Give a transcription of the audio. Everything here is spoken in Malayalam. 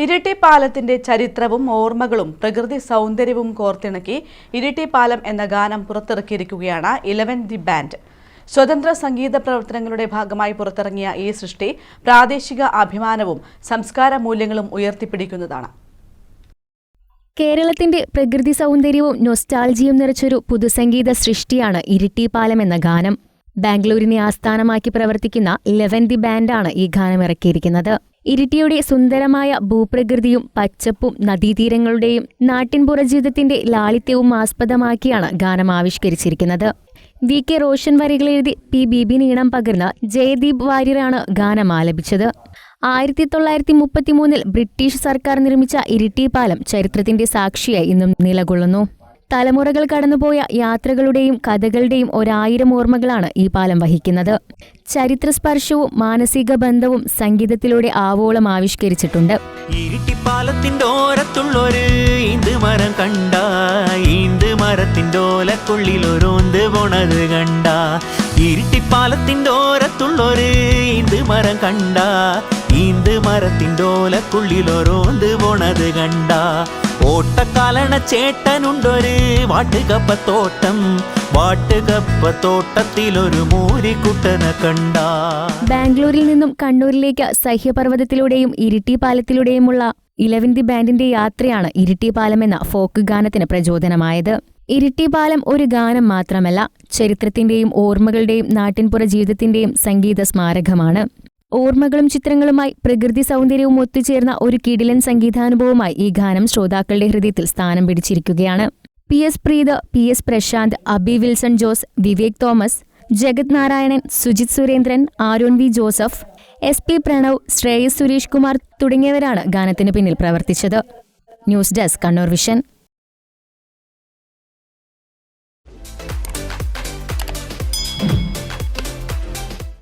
ഇരിട്ടിപ്പാലത്തിന്റെ ചരിത്രവും ഓർമ്മകളും പ്രകൃതി സൗന്ദര്യവും കോർത്തിണക്കി ഇരിട്ടിപ്പാലം എന്ന ഗാനം പുറത്തിറക്കിയിരിക്കുകയാണ് 11 ദി ബാൻഡ്. സ്വതന്ത്ര സംഗീത പ്രവർത്തനങ്ങളുടെ ഭാഗമായി പുറത്തിറങ്ങിയ ഈ സൃഷ്ടി പ്രാദേശിക അഭിമാനവും സംസ്കാര മൂല്യങ്ങളും ഉയർത്തിപ്പിടിക്കുന്നതാണ്. കേരളത്തിന്റെ പ്രകൃതി സൗന്ദര്യവും നൊസ്റ്റാൾജിയും നിറച്ചൊരു പുതുസംഗീത സൃഷ്ടിയാണ് ഇരിട്ടിപ്പാലം എന്ന ഗാനം. ബാംഗ്ലൂരിനെ ആസ്ഥാനമാക്കി പ്രവർത്തിക്കുന്ന 11 ദി ബാൻഡാണ് ഈ ഗാനം ഇറക്കിയിരിക്കുന്നത്. ഇരിട്ടിയുടെ സുന്ദരമായ ഭൂപ്രകൃതിയും പച്ചപ്പും നദീതീരങ്ങളുടെയും നാട്ടിൻപുറ ജീവിതത്തിന്റെ ലാളിത്യവും ആസ്പദമാക്കിയാണ് ഗാനം ആവിഷ്കരിച്ചിരിക്കുന്നത്. VK Roshan വരികളെഴുതി P. ബിബിൻ ഈണം പകർന്ന ജയദീപ് വാര്യരാണ് ഗാനം ആലപിച്ചത്. 1933 ബ്രിട്ടീഷ് സർക്കാർ നിർമ്മിച്ച ഇരിട്ടിപ്പാലം ചരിത്രത്തിന്റെ സാക്ഷിയായി ഇന്നും നിലകൊള്ളുന്നു. തലമുറകൾ കടന്നുപോയ യാത്രകളുടെയും കഥകളുടെയും 1000 ഓർമ്മകളാണ് ഈ പാലം വഹിക്കുന്നത്. ചരിത്രസ്പർശവും മാനസിക ബന്ധവും സംഗീതത്തിലൂടെ ആവോളം ആവിഷ്കരിച്ചിട്ടുണ്ട്. ഇരിട്ടിപ്പാലത്തിന്റെ ഓരത്തുള്ളൊരു ഈന്ത് മരം കണ്ട, ഈന്ത് മരത്തിന്റെ ഓലക്കുള്ളിലൊരോന്ത് പോണത് കണ്ട. ഇരിട്ടിപ്പാലത്തിന്റെ ഓരത്തുള്ളൊരു ഈന്ത് മരം കണ്ട, ഈന്ത് മരത്തിന്റെ ഓലക്കുള്ളിലൊരോന്ത് പോണത് കണ്ട. ഓട്ടക്കാലണ ചേട്ടനുണ്ടൊരു വാട്ടുകപ്പത്തോട്ടം, വാട്ടുകപ്പത്തോട്ടത്തിലൊരു മൂരിക്കുട്ടനെ കണ്ട. ബാംഗ്ലൂരിൽ നിന്നും കണ്ണൂരിലേക്ക് സഹ്യപർവ്വതത്തിലൂടെയും ഇരിട്ടിപ്പാലത്തിലൂടെയുമുള്ള 11 ദി ബാൻഡിന്റെ യാത്രയാണ് ഇരിട്ടിപ്പാലം എന്ന ഫോക്ക് ഗാനത്തിന് പ്രചോദനമായത്. ഇരിട്ടിപ്പാലം ഒരു ഗാനം മാത്രമല്ല, ചരിത്രത്തിന്റെയും ഓർമ്മകളുടെയും നാട്ടിൻപുറ ജീവിതത്തിന്റെയും സംഗീത സ്മാരകമാണ്. ഓർമ്മകളും ചിത്രങ്ങളുമായി പ്രകൃതി സൗന്ദര്യവും ഒത്തുചേർന്ന ഒരു കിടിലൻ സംഗീതാനുഭവമായി ഈ ഗാനം ശ്രോതാക്കളുടെ ഹൃദയത്തിൽ സ്ഥാനം പിടിച്ചിരിക്കുകയാണ്. PS Preeth, PS Prashanth, Abi Wilson Jose, Vivek Thomas, Jagath Narayanan, Sujith Surendran, Aaron V Joseph, SP Pranav, Shreyas Suresh Kumar തുടങ്ങിയവരാണ് ഗാനത്തിന് പിന്നിൽ പ്രവർത്തിച്ചത്. News desk, Kannur vision.